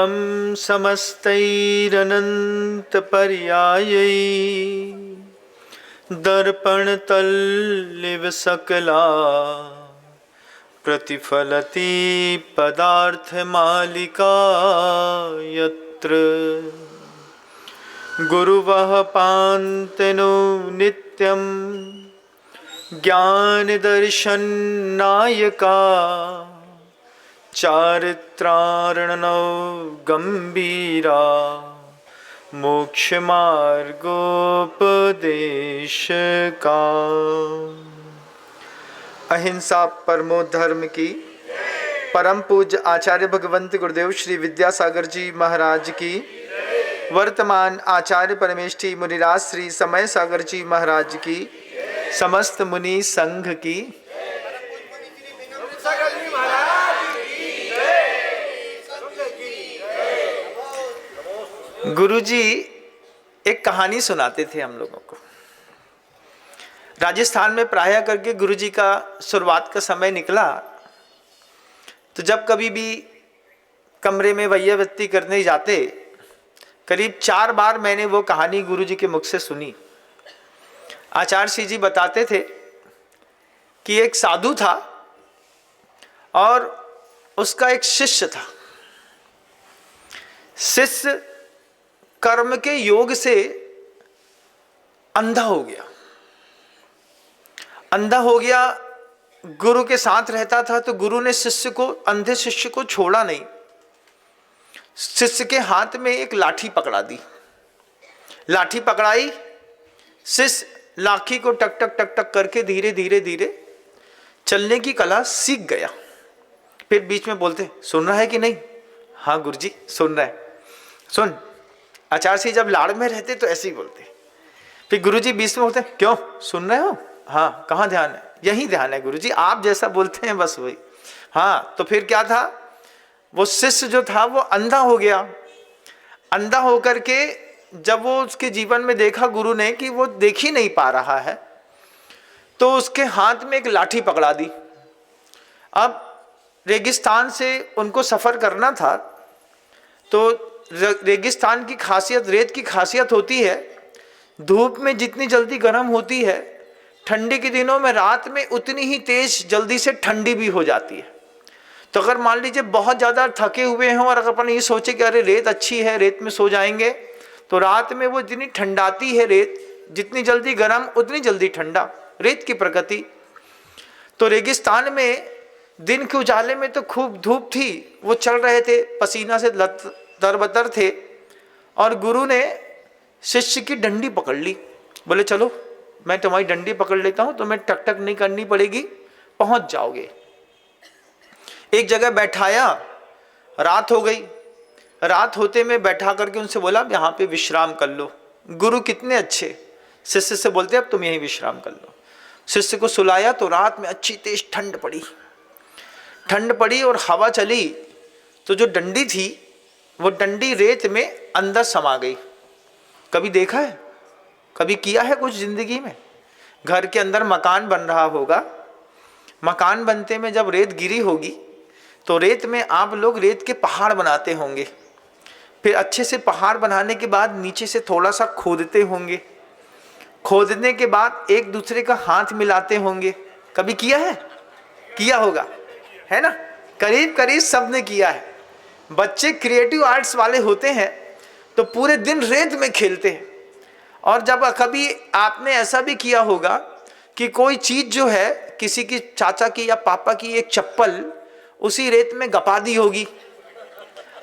समं समस्तैरनन्तपर्यायै दर्पणतल्लिव सकला प्रतिफलति पदार्थमालिका यत्र गुरुवः पान्तनो नित्यं ज्ञानदर्शननायका चारित्रार्णनौ गंभीरा मोक्षमार्गोपदेशका। अहिंसा परमो धर्म की परम पूज्य आचार्य भगवंत गुरुदेव श्री विद्यासागर जी महाराज की, वर्तमान आचार्य परमेष्ठी मुनिराज श्री समय सागर जी महाराज की, समस्त मुनि संघ की। गुरुजी एक कहानी सुनाते थे हम लोगों को। राजस्थान में प्रायः करके गुरुजी का शुरुआत का समय निकला तो जब कभी भी कमरे में वैयावृत्ति करने जाते, करीब 4 बार मैंने वो कहानी गुरुजी के मुख से सुनी। आचार्य श्री जी बताते थे कि एक साधु था और उसका एक शिष्य था। शिष्य कर्म के योग से अंधा हो गया। अंधा हो गया, गुरु के साथ रहता था तो गुरु ने शिष्य को, अंधे शिष्य को छोड़ा नहीं। शिष्य के हाथ में एक लाठी पकड़ा दी। लाठी पकड़ाई, शिष्य लाठी को टक टक टक टक करके धीरे धीरे धीरे चलने की कला सीख गया। फिर बीच में बोलते, सुन रहा है कि नहीं? हाँ गुरुजी सुन रहा है। सुन। आचार्य जी जब लाड़ में रहते तो ऐसे ही बोलते। फिर गुरुजी बीच में बोलते, क्यों सुन रहे हो? हाँ। कहाँ ध्यान है? यही ध्यान है गुरुजी, आप जैसा बोलते हैं बस वही। हाँ। तो फिर क्या था, वो शिष्य जो था वो अंधा हो गया। अंधा होकर के जब वो उसके जीवन में देखा गुरु ने कि वो देख ही नहीं पा रहा है, तो उसके हाथ में एक लाठी पकड़ा दी। अब रेगिस्तान से उनको सफर करना था, तो रेगिस्तान की खासियत, रेत की खासियत होती है, धूप में जितनी जल्दी गर्म होती है, ठंडी के दिनों में रात में उतनी ही तेज जल्दी से ठंडी भी हो जाती है। तो अगर मान लीजिए बहुत ज़्यादा थके हुए हों और अगर अपन ये सोचे कि अरे रेत अच्छी है, रेत में सो जाएंगे, तो रात में वो जितनी ठंडाती है रेत, जितनी जल्दी गर्म उतनी जल्दी ठंडा, रेत की प्रकृति। तो रेगिस्तान में दिन के उजाले में तो खूब धूप थी, वो चल रहे थे, पसीना से तरबतर थे, और गुरु ने शिष्य की डंडी पकड़ ली। बोले चलो मैं तुम्हारी डंडी पकड़ लेता हूं, तुम्हें टक टक नहीं करनी पड़ेगी, पहुंच जाओगे। एक जगह बैठाया, रात हो गई। रात होते में बैठा करके उनसे बोला यहाँ पे विश्राम कर लो। गुरु कितने अच्छे, शिष्य से बोलते अब तुम यहीं विश्राम कर लो। शिष्य को सुलाया तो रात में अच्छी तेज ठंड पड़ी। ठंड पड़ी और हवा चली तो जो डंडी थी वो डंडी रेत में अंदर समा गई। कभी देखा है, कभी किया है कुछ जिंदगी में? घर के अंदर मकान बन रहा होगा, मकान बनते में जब रेत गिरी होगी तो रेत में आप लोग रेत के पहाड़ बनाते होंगे। फिर अच्छे से पहाड़ बनाने के बाद नीचे से थोड़ा सा खोदते होंगे। खोदने के बाद एक दूसरे का हाथ मिलाते होंगे। कभी किया है? किया होगा, है ना? करीब करीब सबने किया है। बच्चे क्रिएटिव आर्ट्स वाले होते हैं तो पूरे दिन रेत में खेलते हैं। और जब कभी आपने ऐसा भी किया होगा कि कोई चीज़ जो है, किसी की चाचा की या पापा की एक चप्पल उसी रेत में गपा दी होगी,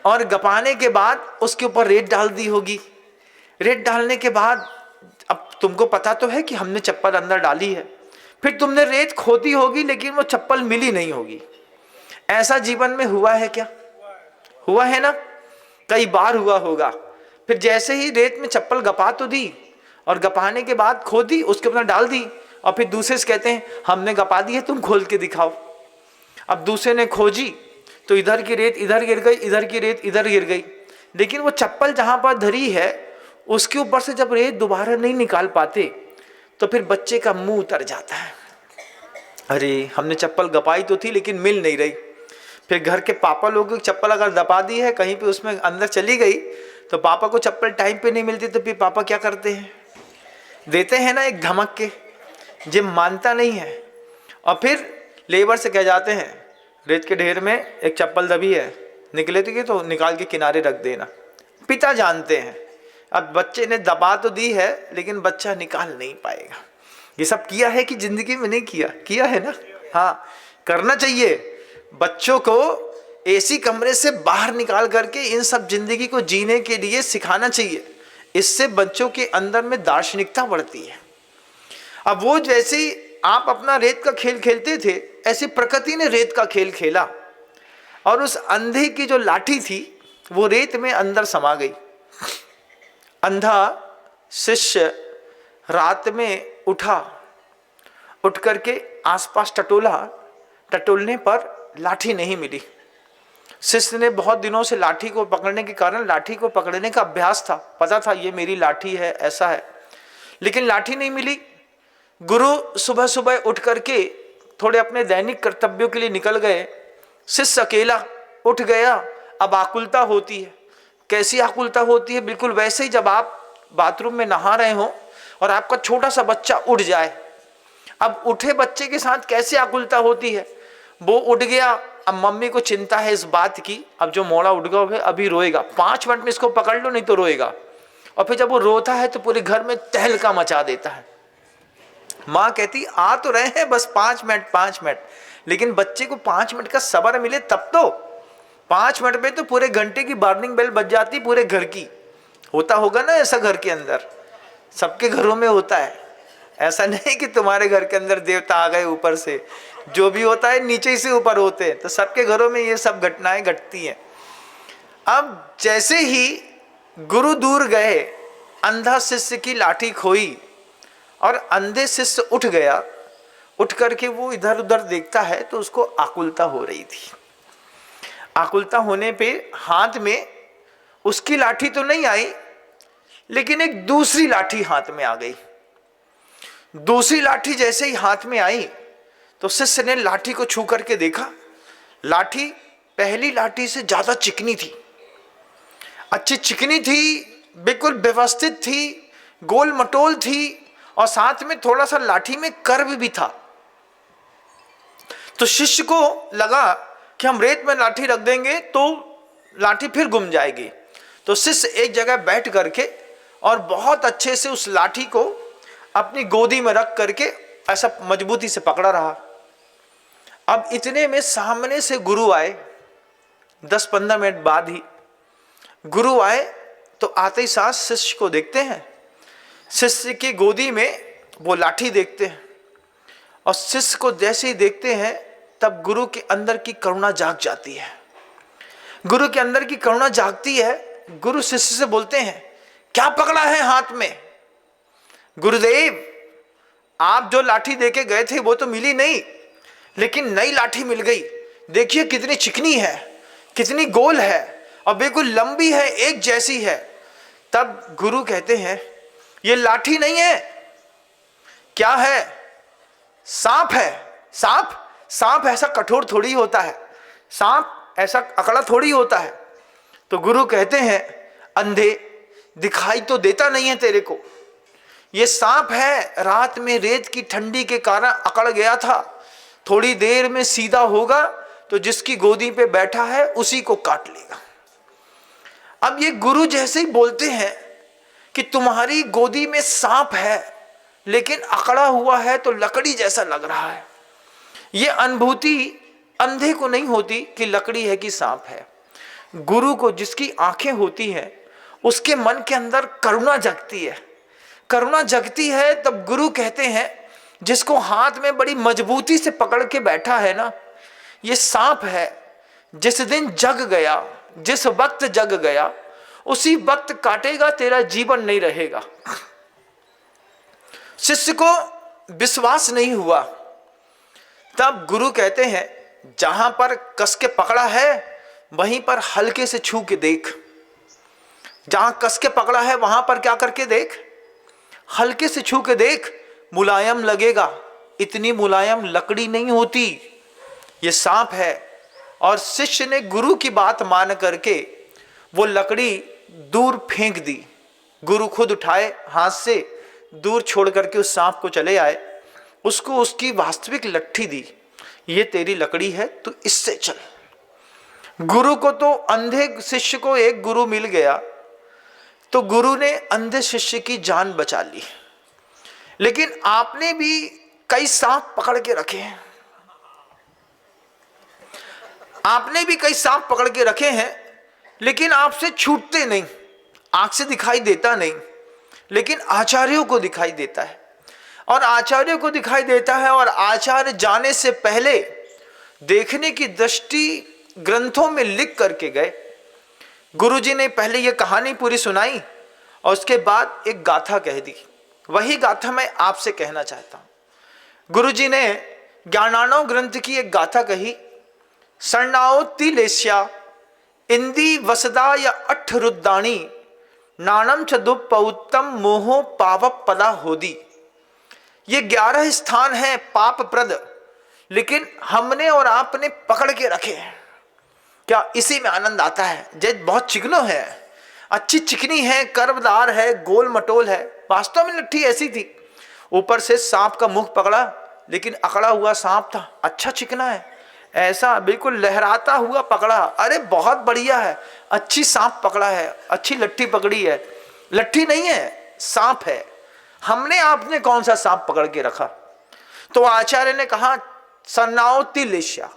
और गपाने के बाद उसके ऊपर रेत डाल दी होगी। रेत डालने के बाद अब तुमको पता तो है कि हमने चप्पल अंदर डाली है, फिर तुमने रेत खोदी होगी लेकिन वो चप्पल मिली नहीं होगी। ऐसा जीवन में हुआ है क्या? हुआ है ना? कई बार हुआ होगा। फिर जैसे ही रेत में चप्पल गपा तो दी, और गपाने के बाद खोदी, उसके ऊपर डाल दी, और फिर दूसरे से कहते हैं हमने गपा दी है, तुम खोल के दिखाओ। अब दूसरे ने खोजी तो इधर की रेत इधर गिर गई, इधर की रेत इधर गिर गई, लेकिन वो चप्पल जहाँ पर धरी है उसके ऊपर से जब रेत दोबारा नहीं निकाल पाते तो फिर बच्चे का मुंह उतर जाता है। अरे हमने चप्पल गपाई तो थी लेकिन मिल नहीं रही। फिर घर के पापा लोगों की चप्पल अगर दबा दी है कहीं पे, उसमें अंदर चली गई, तो पापा को चप्पल टाइम पे नहीं मिलती, तो फिर पापा क्या करते हैं, देते हैं ना एक धमक के। जे मानता नहीं है, और फिर लेबर से कह जाते हैं रेत के ढेर में एक चप्पल दबी है, निकले तो निकाल के किनारे रख देना। पिता जानते हैं, अब बच्चे ने दबा तो दी है लेकिन बच्चा निकाल नहीं पाएगा। ये सब किया है कि जिंदगी में नहीं किया, किया है ना। हाँ, करना चाहिए। बच्चों को एसी कमरे से बाहर निकाल करके इन सब जिंदगी को जीने के लिए सिखाना चाहिए। इससे बच्चों के अंदर में दार्शनिकता बढ़ती है। अब वो जैसे ही आप अपना रेत का खेल खेलते थे, ऐसी प्रकृति ने रेत का खेल खेला, और उस अंधे की जो लाठी थी वो रेत में अंदर समा गई। अंधा शिष्य रात में उठा, उठ करके आसपास टटोला, टटोलने पर लाठी नहीं मिली। शिष्य ने बहुत दिनों से लाठी को पकड़ने के कारण लाठी को पकड़ने का अभ्यास था, पता था ये मेरी लाठी है, ऐसा है, लेकिन लाठी नहीं मिली। गुरु सुबह सुबह उठ करके थोड़े अपने दैनिक कर्तव्यों के लिए निकल गए। शिष्य अकेला उठ गया। अब आकुलता होती है। कैसी आकुलता होती है? बिल्कुल वैसे ही जब आप बाथरूम में नहा रहे हो और आपका छोटा सा बच्चा उठ जाए। अब उठे बच्चे के साथ कैसी आकुलता होती है? वो उठ गया, अब मम्मी को चिंता है इस बात की, अब जो मोड़ा उठ गया अभी रोएगा, 5 मिनट में इसको पकड़ लो नहीं तो रोएगा। और फिर जब वो रोता है तो पूरे घर में तहलका मचा देता है। माँ कहती आ तो रहे हैं बस 5 मिनट 5 मिनट, लेकिन बच्चे को 5 मिनट का सब्र मिले तब तो। 5 मिनट में तो पूरे घंटे की वार्निंग बेल बज जाती पूरे घर की। होता होगा ना ऐसा घर के अंदर, सबके घरों में होता है। ऐसा नहीं कि तुम्हारे घर के अंदर देवता आ गए ऊपर से, जो भी होता है नीचे से ऊपर होते हैं, तो सबके घरों में ये सब घटनाएं घटती हैं। अब जैसे ही गुरु दूर गए, अंधा शिष्य की लाठी खोई और अंधे शिष्य उठ गया। उठ करके वो इधर उधर देखता है तो उसको आकुलता हो रही थी। आकुलता होने पे हाथ में उसकी लाठी तो नहीं आई, लेकिन एक दूसरी लाठी हाथ में आ गई। दूसरी लाठी जैसे ही हाथ में आई तो शिष्य ने लाठी को छू करके देखा। लाठी पहली लाठी से ज्यादा चिकनी थी, अच्छी चिकनी थी, बिल्कुल व्यवस्थित थी, गोल मटोल थी, और साथ में थोड़ा सा लाठी में कर्व भी था। तो शिष्य को लगा कि हम रेत में लाठी रख देंगे तो लाठी फिर गुम जाएगी। तो शिष्य एक जगह बैठ करके और बहुत अच्छे से उस लाठी को अपनी गोदी में रख करके ऐसा मजबूती से पकड़ा रहा। अब इतने में सामने से गुरु आए। 10-15 मिनट बाद ही गुरु आए, तो आते ही साथ शिष्य को देखते हैं, शिष्य की गोदी में वो लाठी देखते हैं, और शिष्य को जैसे ही देखते हैं तब गुरु के अंदर की करुणा जाग जाती है। गुरु के अंदर की करुणा जागती है। गुरु शिष्य से बोलते हैं, क्या पकड़ा है हाथ में? गुरुदेव, आप जो लाठी देके गए थे वो तो मिली नहीं, लेकिन नई लाठी मिल गई। देखिए कितनी चिकनी है, कितनी गोल है, और बिल्कुल लंबी है, एक जैसी है। तब गुरु कहते हैं, ये लाठी नहीं है, क्या है? सांप है। सांप? सांप ऐसा कठोर थोड़ी होता है, सांप ऐसा अकड़ा थोड़ी होता है। तो गुरु कहते हैं, अंधे, दिखाई तो देता नहीं है तेरे को, ये सांप है, रात में रेत की ठंडी के कारण अकड़ गया था, थोड़ी देर में सीधा होगा तो जिसकी गोदी पे बैठा है उसी को काट लेगा। अब ये गुरु जैसे ही बोलते हैं कि तुम्हारी गोदी में सांप है लेकिन अकड़ा हुआ है तो लकड़ी जैसा लग रहा है, ये अनुभूति अंधे को नहीं होती कि लकड़ी है कि सांप है। गुरु को जिसकी आंखें होती हैं उसके मन के अंदर करुणा जगती है। करुणा जगती है तब गुरु कहते हैं, जिसको हाथ में बड़ी मजबूती से पकड़ के बैठा है ना, ये सांप है, जिस दिन जग गया, जिस वक्त जग गया उसी वक्त काटेगा, तेरा जीवन नहीं रहेगा। शिष्य को विश्वास नहीं हुआ। तब गुरु कहते हैं, जहां पर कस के पकड़ा है वहीं पर हल्के से छू के देख। जहां कस के पकड़ा है वहां पर क्या करके देख, हल्के से छू के देख, मुलायम लगेगा। इतनी मुलायम लकड़ी नहीं होती, ये सांप है और शिष्य ने गुरु की बात मान करके वो लकड़ी दूर फेंक दी। गुरु खुद उठाए, हाथ से दूर छोड़ करके उस सांप को चले आए, उसको उसकी वास्तविक लट्ठी दी, ये तेरी लकड़ी है, तू इससे चल। गुरु को तो अंधे शिष्य को एक गुरु मिल गया, तो गुरु ने अंधे शिष्य की जान बचा ली। लेकिन आपने भी कई सांप पकड़ के रखे हैं, आपने भी कई सांप पकड़ के रखे हैं, लेकिन आपसे छूटते नहीं, आंख से दिखाई देता नहीं, लेकिन आचार्यों को दिखाई देता है। और आचार्यों को दिखाई देता है, और आचार्य जाने से पहले देखने की दृष्टि ग्रंथों में लिख करके गए। गुरुजी ने पहले ये कहानी पूरी सुनाई और उसके बाद एक गाथा कह दी। वही गाथा मैं आपसे कहना चाहता हूं। गुरुजी ने ज्ञानार्णव ग्रंथ की एक गाथा कही, शरणाओति लेस्या इंदी वसदा या अठ रुद्दानी नानम चदुपौत्तम मोहो पावप पदा होदी। ये 11 स्थान है पाप प्रद, लेकिन हमने और आपने पकड़ के रखे हैं। क्या इसी में आनंद आता है? जैसे बहुत चिकनो है, अच्छी चिकनी है, कर्वदार है, गोल मटोल है। वास्तव में लट्ठी ऐसी थी, ऊपर से सांप का मुख पकड़ा, लेकिन अकड़ा हुआ सांप था, अच्छा चिकना है, ऐसा बिल्कुल लहराता हुआ पकड़ा, अरे बहुत बढ़िया है, अच्छी सांप पकड़ा है, अच्छी लट्ठी पकड़ी है। लट्ठी नहीं है, सांप है। हमने आपने कौन सा सांप पकड़ के रखा? तो आचार्य ने कहा सन्नाओति लेश्या,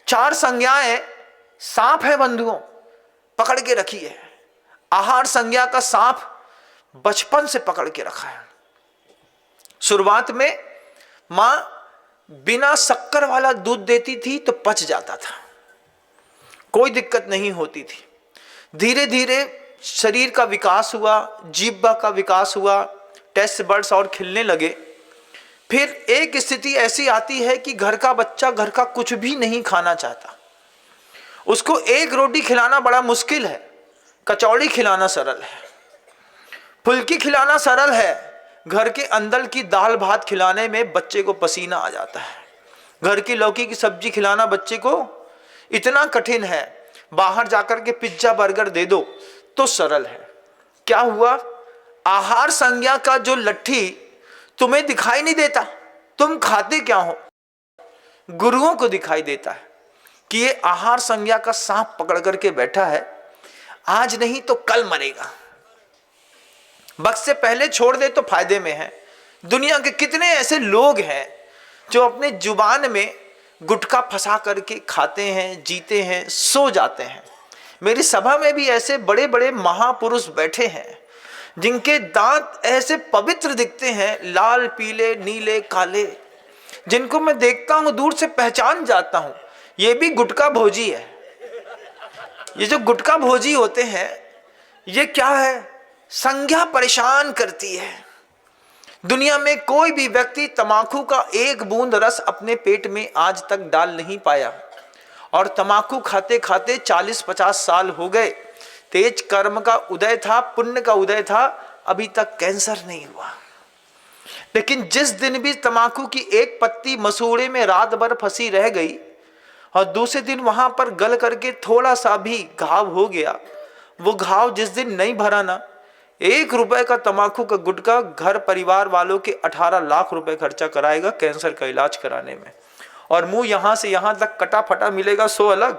4 संज्ञाएं सांप है बंधुओं, पकड़ के रखी है। आहार संज्ञा का सांप बचपन से पकड़ के रखा है। शुरुआत में मां बिना शक्कर वाला दूध देती थी तो पच जाता था, कोई दिक्कत नहीं होती थी। धीरे धीरे शरीर का विकास हुआ, जीभ का विकास हुआ, टेस्ट बड्स और खिलने लगे। फिर एक स्थिति ऐसी आती है कि घर का बच्चा घर का कुछ भी नहीं खाना चाहता। उसको एक रोटी खिलाना बड़ा मुश्किल है, कचौड़ी खिलाना सरल है, फुल्की खिलाना सरल है। घर के अंदर की दाल भात खिलाने में बच्चे को पसीना आ जाता है। घर की लौकी की सब्जी खिलाना बच्चे को इतना कठिन है। बाहर जाकर के पिज्जा बर्गर दे दो तो सरल है। क्या हुआ? आहार संज्ञा का जो लट्ठी तुम्हें दिखाई नहीं देता, तुम खाते क्या हो, गुरुओं को दिखाई देता है कि ये आहार संज्ञा का सांप पकड़ करके बैठा है, आज नहीं तो कल मरेगा। वक्त से पहले छोड़ दे तो फायदे में है। दुनिया के कितने ऐसे लोग हैं जो अपने जुबान में गुटखा फंसा करके खाते हैं, जीते हैं, सो जाते हैं। मेरी सभा में भी ऐसे बड़े बड़े महापुरुष बैठे हैं जिनके दांत ऐसे पवित्र दिखते हैं, लाल पीले नीले काले, जिनको मैं देखता हूं दूर से पहचान जाता हूं ये भी गुटखा भोजी है। ये जो गुटखा भोजी होते हैं, ये क्या है? संज्ञा परेशान करती है। दुनिया में कोई भी व्यक्ति तमाकू का एक बूंद रस अपने पेट में आज तक डाल नहीं पाया, और तमाकू खाते खाते 40-50 साल हो गए। तेज कर्म का उदय था, पुण्य का उदय था, अभी तक कैंसर नहीं हुआ। लेकिन जिस दिन भी तमाकू की एक पत्ती मसूड़े में रात भर फंसी रह गई और दूसरे दिन वहां पर गल करके थोड़ा सा भी घाव हो गया, वो घाव जिस दिन नहीं भरा ना, 1 रुपए का तमाकू का गुटखा घर परिवार वालों के 18 लाख रुपए खर्चा कराएगा कैंसर का इलाज कराने में। और मुंह यहां से यहां तक कटा फटा मिलेगा, सो अलग,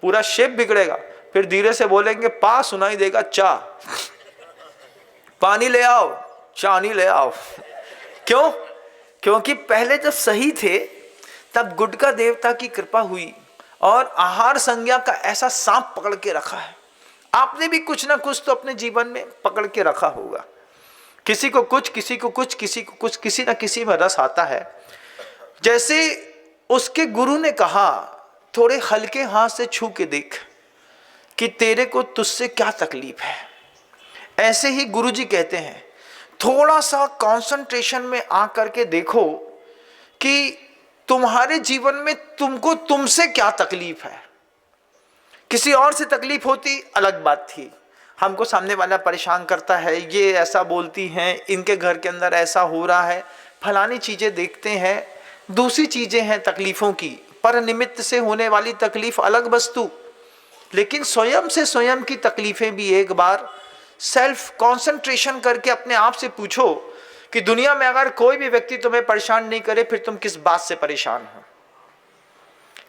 पूरा शेप बिगड़ेगा। फिर धीरे से बोलेंगे पा, सुनाई देगा चा, पानी ले आओ, चानी ले आओ। क्यों? क्योंकि पहले जब सही थे तब गुटखा देवता की कृपा हुई और आहार संज्ञा का ऐसा सांप पकड़ के रखा है। आपने भी कुछ ना कुछ तो अपने जीवन में पकड़ के रखा होगा। किसी को कुछ, किसी को कुछ, किसी को कुछ, किसी ना किसी में रस आता है। जैसे उसके गुरु ने कहा, थोड़े हल्के हाथ से छू के देख कि तेरे को तुझसे क्या तकलीफ है। ऐसे ही गुरुजी कहते हैं, थोड़ा सा कंसंट्रेशन में आकर के देखो कि तुम्हारे जीवन में तुमको तुमसे क्या तकलीफ है। किसी और से तकलीफ होती अलग बात थी, हमको सामने वाला परेशान करता है, ये ऐसा बोलती हैं, इनके घर के अंदर ऐसा हो रहा है, फलानी चीजें देखते हैं, दूसरी चीजें हैं तकलीफों की, पर निमित्त से होने वाली तकलीफ अलग वस्तु, लेकिन स्वयं से स्वयं की तकलीफें भी एक बार सेल्फ कंसंट्रेशन करके अपने आप से पूछो कि दुनिया में अगर कोई भी व्यक्ति तुम्हें परेशान नहीं करे, फिर तुम किस बात से परेशान हो?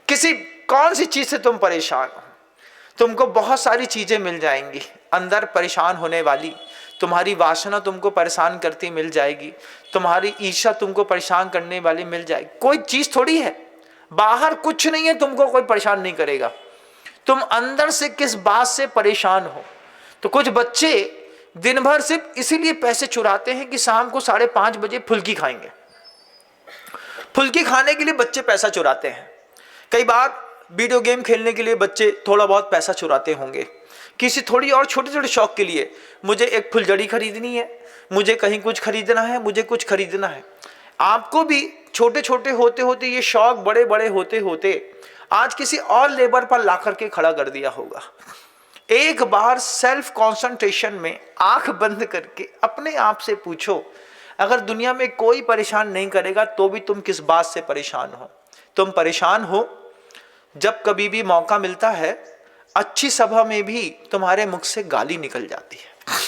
किसी कौन सी चीज से तुम परेशान हो? तुमको बहुत सारी चीजें मिल जाएंगी अंदर परेशान होने वाली। तुम्हारी वासना तुमको परेशान करती मिल जाएगी, तुम्हारी ईर्ष्या तुमको परेशान करने वाली मिल जाएगी। कोई चीज थोड़ी है, बाहर कुछ नहीं है तुमको कोई परेशान नहीं करेगा, तुम अंदर से किस बात से परेशान हो। तो कुछ बच्चे दिन भर सिर्फ इसीलिए पैसे चुराते हैं कि शाम को 5:30 बजे फुल्की खाएंगे। फुल्की खाने के लिए बच्चे पैसा चुराते हैं। कई बार वीडियो गेम खेलने के लिए बच्चे थोड़ा बहुत पैसा चुराते होंगे, किसी थोड़ी और छोटे छोटे शौक के लिए, मुझे एक फुलझड़ी खरीदनी है, मुझे कहीं कुछ खरीदना है, मुझे कुछ खरीदना है। आपको भी छोटे छोटे होते होते ये शौक बड़े बड़े होते होते आज किसी और लेवल पर ला करके खड़ा कर दिया होगा। एक बार सेल्फ कंसंट्रेशन में आंख बंद करके अपने आप से पूछो, अगर दुनिया में कोई परेशान नहीं करेगा तो भी तुम किस बात से परेशान हो? तुम परेशान हो जब कभी भी मौका मिलता है, अच्छी सभा में भी तुम्हारे मुख से गाली निकल जाती है,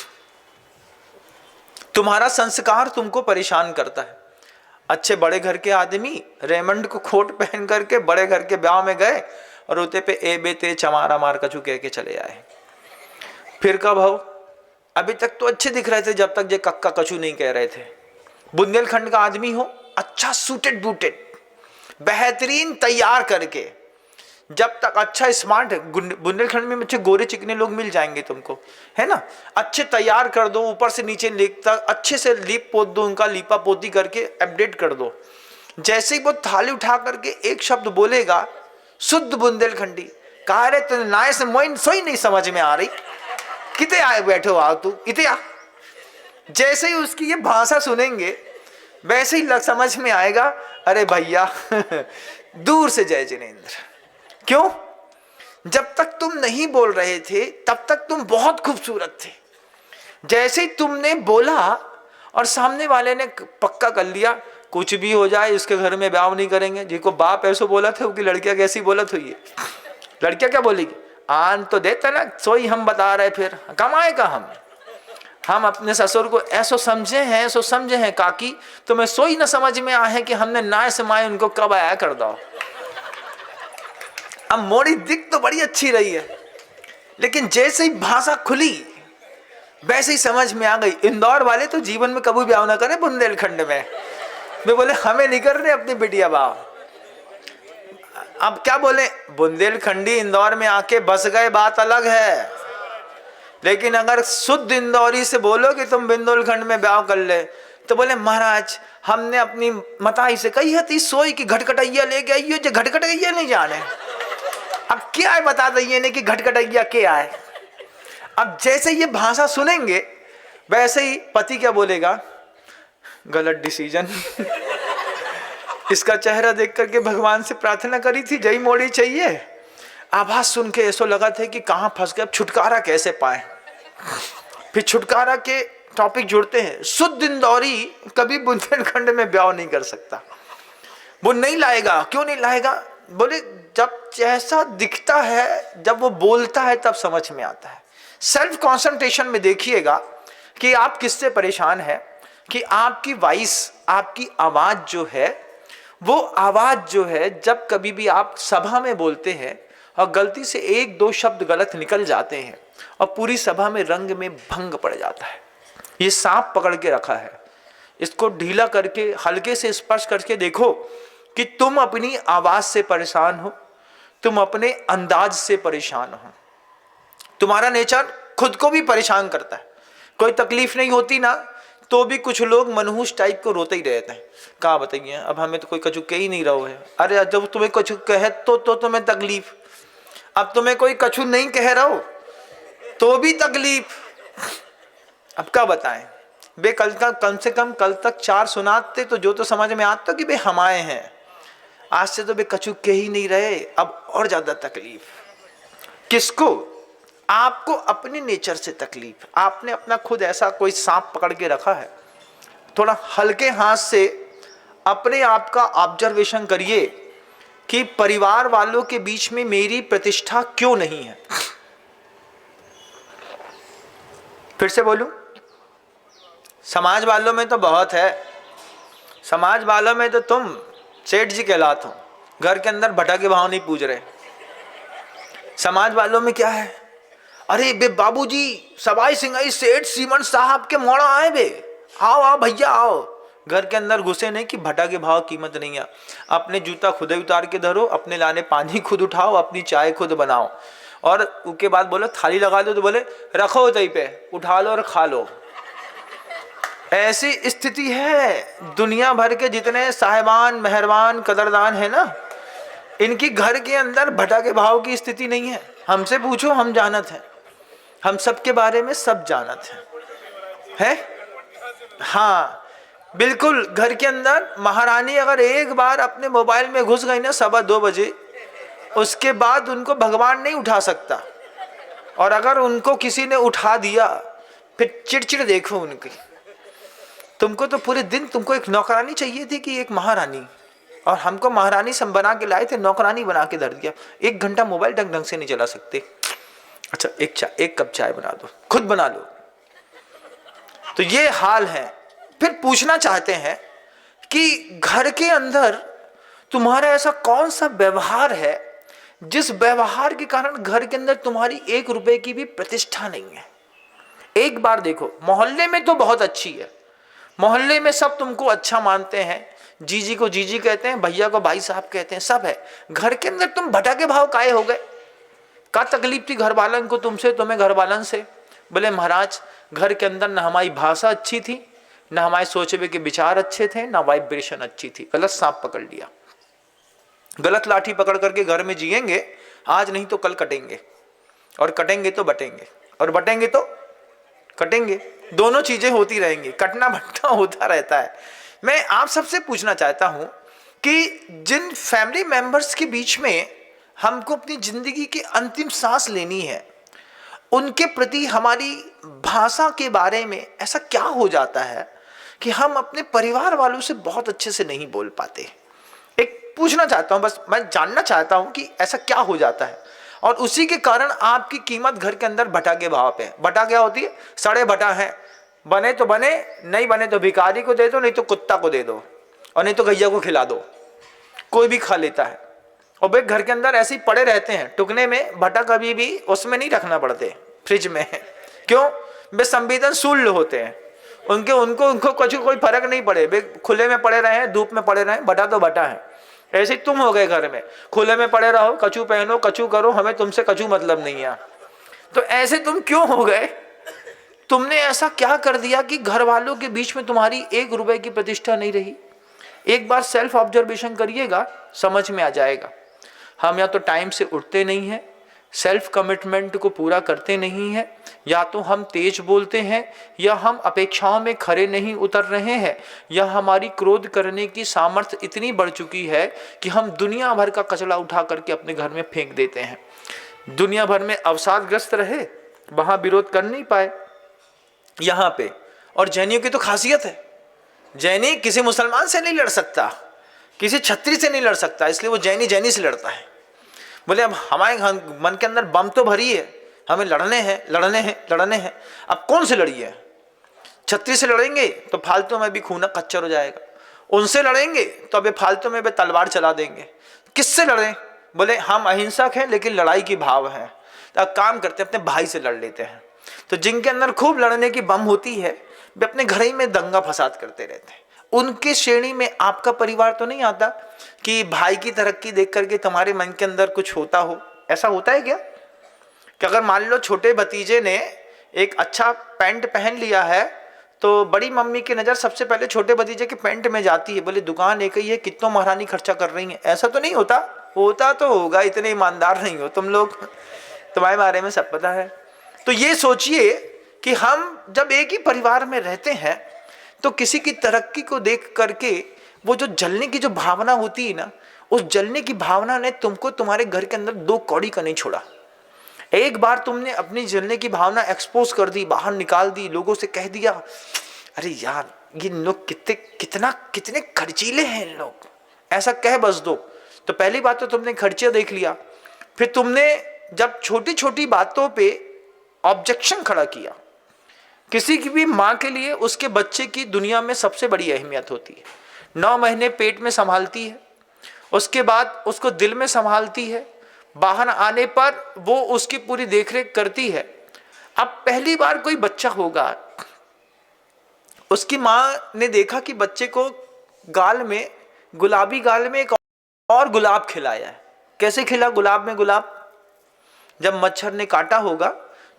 तुम्हारा संस्कार तुमको परेशान करता है। अच्छे बड़े घर के आदमी रेमंड को कोट पहन करके बड़े घर के ब्याह में गए और रोते पे ए बेते चमारा मार कछू कह के चले आए। फिर कब हो? अभी तक तो अच्छे दिख रहे थे जब तक ये कक्का कछू नहीं कह रहे थे। बुंदेलखंड का आदमी हो, अच्छा सूटेड बूटेड बेहतरीन तैयार करके, जब तक अच्छा स्मार्ट, बुंदेलखंड में अच्छे गोरे चिकने लोग मिल जाएंगे तुमको, है ना, अच्छे तैयार कर दो, ऊपर से नीचे तक अच्छे से लीप पोत दो, उनका लीपा पोती करके अपडेट कर दो। जैसे ही वो थाली उठा करके एक शब्द बोलेगा, शुद्ध बुंदेलखंडी, कहा रे तुम नाय से मोइन सोई नहीं समझ में आ रही, किते आए बैठे हो, आओ तू इते आ। जैसे ही उसकी ये भाषा सुनेंगे वैसे ही समझ में आएगा, अरे भैया दूर से जय जिनेंद्र। क्यों? जब तक तुम नहीं बोल रहे थे तब तक तुम बहुत खूबसूरत थे। जैसे ही तुमने बोला और सामने वाले ने पक्का कर लिया, कुछ भी हो जाए इसके घर में ब्याह नहीं करेंगे, जिसको बाप ऐसे बोला था कि लड़कियां कैसी बोला तो ये लड़कियां क्या बोलेगी, आन तो देता ना सोई हम बता रहे, फिर कमाएगा हम अपने ससुर को ऐसो समझे हैं, ऐसो समझे हैं काकी, तुम्हें सोई ना समझ में आए कि हमने नाय से माए उनको कब आया कर दो। अब मोड़ी दिख तो बड़ी अच्छी रही है, लेकिन जैसे ही भाषा खुली वैसे ही समझ में आ गई। इंदौर वाले तो जीवन में कभी ब्याह ना करे बुंदेलखंड में, वे बोले हमें नहीं कर रहे अपनी बिटिया ब्याह। अब क्या बोले, बुंदेलखंडी इंदौर में आके बस गए बात अलग है, लेकिन अगर शुद्ध इंदौरी से बोलो कि तुम बुंदेलखंड में ब्याह कर ले तो बोले महाराज हमने अपनी मताई से कही थी सोई की घटकटैया ले गई हो, जो घटकटैया नहीं जाने। अब क्या है बता दइए ने कि घटकटैया क्या है। अब जैसे ये भाषा सुनेंगे वैसे ही पति क्या बोलेगा, गलत डिसीजन। इसका चेहरा देख करके भगवान से प्रार्थना करी थी जय मोड़ी चाहिए, आवाज सुन के ऐसा लगा था कि कहां फंस गए, अब छुटकारा कैसे पाए। फिर छुटकारा के टॉपिक जुड़ते हैं, शुद्ध इंदौरी कभी बुंदेलखंड में ब्याह नहीं कर सकता। वो नहीं लाएगा, क्यों नहीं लाएगा, बोले जब जैसा दिखता है, जब वो बोलता है तब समझ में आता है। सेल्फ कंसंट्रेशन में देखिएगा कि आप किससे परेशान हैं, कि आपकी वॉइस, आपकी आवाज जो है, वो आवाज जो है जब कभी भी आप सभा में बोलते हैं और गलती से 1-2 शब्द गलत निकल जाते हैं और पूरी सभा में रंग में भंग पड़ जाता है। ये सांप पकड़ के रखा है, इसको ढीला करके हल्के से स्पर्श करके देखो कि तुम अपनी आवाज से परेशान हो, तुम अपने अंदाज से परेशान हो। तुम्हारा नेचर खुद को भी परेशान करता है। कोई तकलीफ नहीं होती ना तो भी कुछ लोग मनहूस टाइप को रोते ही रहते हैं, कहा बताइए अब हमें तो कोई कछु कह ही नहीं रहा है। अरे जब तुम्हें कछु कहे तो तुम्हें तकलीफ, अब तुम्हें कोई कछु नहीं कह रहा हो तो भी तकलीफ। अब क्या बताएं बे, कम से कम कल तक 4 सुनाते तो जो तो समझ में आता कि बे हमारे हैं, आज से तो बे कछु कह ही नहीं रहे, अब और ज्यादा तकलीफ। किसको? आपको अपने नेचर से तकलीफ। आपने अपना खुद ऐसा कोई सांप पकड़ के रखा है। थोड़ा हल्के हाथ से अपने आप का ऑब्जर्वेशन करिए कि परिवार वालों के बीच में मेरी प्रतिष्ठा क्यों नहीं है। फिर से बोलूं, समाज वालों में तो बहुत है, समाज वालों में तो तुम सेठ जी कहलाते हो, घर के अंदर भटा के भाव नहीं पूछ रहे। समाज वालों में क्या है, अरे बे बाबूजी सवाई सिंगाई सेठ सीमन साहब के मोड़ा आए बे, आओ आओ भैया आओ। घर के अंदर घुसे नहीं कि भटा के भाव कीमत नहीं है। अपने जूता खुद ही उतार के धरो, अपने लाने पानी खुद उठाओ, अपनी चाय खुद बनाओ, और उसके बाद बोलो थाली लगा दो तो बोले रखो तई पे, उठा लो और खा लो। ऐसी स्थिति है। दुनिया भर के जितने साहिबान मेहरबान कदरदान है ना, इनकी घर के अंदर भटा के भाव की स्थिति नहीं है। हमसे पूछो, हम जानत हैं, हम सबके बारे में सब जानत हैं। हाँ बिल्कुल, घर के अंदर महारानी अगर एक बार अपने मोबाइल में घुस गई ना 2:15 बजे, उसके बाद उनको भगवान नहीं उठा सकता। और अगर उनको किसी ने उठा दिया फिर चिड़चिड़ देखो उनकी। तुमको तो पूरे दिन तुमको एक नौकरानी चाहिए थी कि एक महारानी, और हमको महारानी सब बना के लाए थे, नौकरानी बना के धर दिया। 1 घंटा मोबाइल ढंग से नहीं चला सकते। अच्छा एक कप चाय बना दो, खुद बना लो। तो ये हाल है। फिर पूछना चाहते हैं कि घर के अंदर तुम्हारा ऐसा कौन सा व्यवहार है जिस व्यवहार के कारण घर के अंदर तुम्हारी 1 रुपए की भी प्रतिष्ठा नहीं है। एक बार देखो, मोहल्ले में तो बहुत अच्छी है, मोहल्ले में सब तुमको अच्छा मानते हैं, जीजी को जीजी कहते हैं, भैया को भाई साहब कहते हैं, सब है। घर के अंदर तुम भटा के भाव काहे हो गए? का तकलीफ थी घर वालन को तुमसे, तुम्हें घर वालन से? बोले महाराज घर के अंदर न हमारी भाषा अच्छी थी, न हमारे सोचने के विचार अच्छे थे, न वाइब्रेशन अच्छी थी। गलत सांप पकड़ लिया, गलत लाठी पकड़ करके घर में जिएंगे। आज नहीं तो कल कटेंगे, और कटेंगे तो बटेंगे, और बटेंगे तो कटेंगे। दोनों चीजें होती रहेंगी, कटना बटना होता रहता है। मैं आप सबसे पूछना चाहता हूं कि जिन फैमिली मेंबर्स के बीच में हमको अपनी जिंदगी की अंतिम सांस लेनी है, उनके प्रति हमारी भाषा के बारे में ऐसा क्या हो जाता है कि हम अपने परिवार वालों से बहुत अच्छे से नहीं बोल पाते। एक पूछना चाहता हूं, बस मैं जानना चाहता हूं कि ऐसा क्या हो जाता है, और उसी के कारण आपकी कीमत घर के अंदर भटा के भाव पे। भटा क्या होती है? सड़े भटा है, बने तो बने, नहीं बने तो भिखारी को दे दो, नहीं तो कुत्ता को दे दो, और नहीं तो गैया को खिला दो, कोई भी खा लेता है। और भाई घर के अंदर ऐसे ही पड़े रहते हैं टुकने में। भटा कभी भी उसमें नहीं रखना पड़ते, फ्रिज में। क्यों? वे संवेदनशील होते हैं, उनको कुछ कोई फर्क नहीं पड़े। वे खुले में पड़े रहे, धूप में पड़े रहे, भटा तो भटा है। ऐसे तुम हो गए घर में, खुले में पड़े रहो, कछू पहनो, कछू करो, हमें तुमसे कछू मतलब नहीं है। तो ऐसे तुम क्यों हो गए? तुमने ऐसा क्या कर दिया कि घर वालों के बीच में तुम्हारी 1 रुपए की प्रतिष्ठा नहीं रही? एक बार सेल्फ ऑब्जर्वेशन करिएगा, समझ में आ जाएगा। हम या तो टाइम से उठते नहीं हैं, सेल्फ कमिटमेंट को पूरा करते नहीं हैं, या तो हम तेज बोलते हैं, या हम अपेक्षाओं में खरे नहीं उतर रहे हैं, या हमारी क्रोध करने की सामर्थ्य इतनी बढ़ चुकी है कि हम दुनिया भर का कचरा उठा करके अपने घर में फेंक देते हैं। दुनिया भर में अवसादग्रस्त रहे, वहां विरोध कर नहीं पाए यहाँ पे। और जैनियों की तो खासियत है, जैनी किसी मुसलमान से नहीं लड़ सकता, किसी छत्री से नहीं लड़ सकता, इसलिए वो जैनी से लड़ता है। बोले अब हमारे मन के अंदर बम तो भरी है, हमें लड़ने हैं। अब कौन से लड़िए? छत्री से लड़ेंगे तो फालतू में भी खूना कच्चर हो जाएगा, उनसे लड़ेंगे तो अबे फालतू में भी तलवार चला देंगे। किससे लड़ें? बोले हम अहिंसक हैं लेकिन लड़ाई की भाव है। तो अब काम करते हैं, अपने भाई से लड़ लेते हैं। तो जिनके अंदर खूब लड़ने की बम होती है, वे अपने घर ही में दंगा फसाद करते रहते हैं। उनके श्रेणी में आपका परिवार तो नहीं आता कि भाई की तरक्की देख करके तुम्हारे मन के अंदर कुछ होता हो। ऐसा होता है क्या कि अगर मान लो छोटे भतीजे ने एक अच्छा पैंट पहन लिया है तो बड़ी मम्मी की नज़र सबसे पहले छोटे भतीजे के पैंट में जाती है, बोले दुकान एक ही है, कितनों महारानी खर्चा कर रही हैं। ऐसा तो नहीं होता? होता तो होगा, इतने ईमानदार नहीं हो तुम लोग, तुम्हारे बारे में सब पता है। तो ये सोचिए कि हम जब एक ही परिवार में रहते हैं तो किसी की तरक्की को देख करके वो जो जलने की जो भावना होती है ना, उस जलने की भावना ने तुमको तुम्हारे घर के अंदर 2 कौड़ी का नहीं छोड़ा। एक बार तुमने अपनी जलने की भावना एक्सपोज कर दी, बाहर निकाल दी, लोगों से कह दिया अरे यार ये लोग कितने खर्चीले हैं इन लोग, ऐसा कह बस दो तो पहली बात तो तुमने खर्चा देख लिया, फिर तुमने जब छोटी छोटी बातों पे ऑब्जेक्शन खड़ा किया। किसी की भी माँ के लिए उसके बच्चे की दुनिया में सबसे बड़ी अहमियत होती है। 9 महीने पेट में संभालती है, उसके बाद उसको दिल में संभालती है, बाहर आने पर वो उसकी पूरी देखरेख करती है। अब पहली बार कोई बच्चा होगा, उसकी माँ ने देखा कि बच्चे को गाल में, गुलाबी गाल में एक और गुलाब खिलाया है। कैसे खिला गुलाब में गुलाब? जब मच्छर ने काटा होगा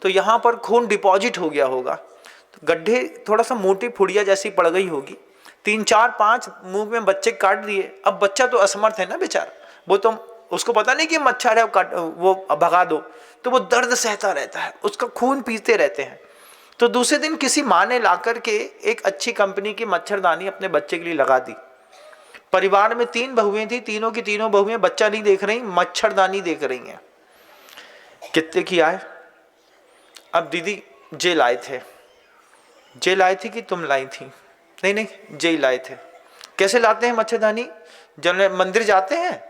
तो यहाँ पर खून डिपॉजिट हो गया होगा, तो गड्ढे थोड़ा सा मोटी फुड़िया जैसी पड़ गई होगी, 3 4 5 मुंह में बच्चे काट दिए। अब बच्चा तो असमर्थ है ना बेचारा, वो तो उसको पता नहीं कि मच्छर है, वो भगा दो, तो वो दर्द सहता रहता है, उसका खून पीते रहते हैं। तो दूसरे दिन किसी माँ ने ला करके एक अच्छी कंपनी की मच्छरदानी अपने बच्चे के लिए लगा दी। परिवार में 3 बहुएं थी, तीनों की तीनों बहुएं बच्चा नहीं देख रही, मच्छरदानी देख रही हैं। कितने की आए? अब दीदी जे लाए थे। जे लाए थी कि तुम लाई थी? नहीं नहीं, जे लाए थे। कैसे लाते हैं मच्छरदानी? जनरल मंदिर जाते हैं,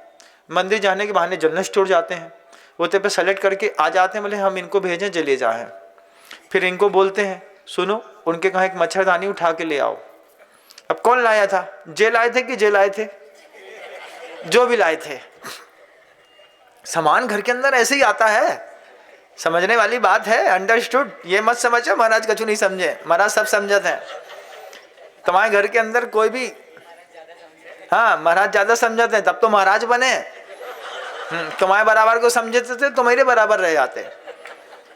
मंदिर जाने के बहाने जनरल स्टोर जाते हैं, वो पे सेलेक्ट करके आ जाते हैं, बोले हम इनको भेजें जे ले जाए। फिर इनको बोलते हैं सुनो, उनके कहा एक मच्छरदानी उठा के ले आओ। अब कौन लाया था? जे लाए थे कि जे लाए थे? जो भी लाए थे। सामान घर के अंदर ऐसे ही आता है, समझने वाली बात है, अंडरस्टूड। ये मत समझो महाराज कछु नहीं समझे, महाराज सब समझते हैं। तुम्हारे घर के अंदर कोई भी, हाँ महाराज ज्यादा समझते हैं, तब तो महाराज बने। तुम्हारे बराबर को समझते थे तो मेरे बराबर रह जाते।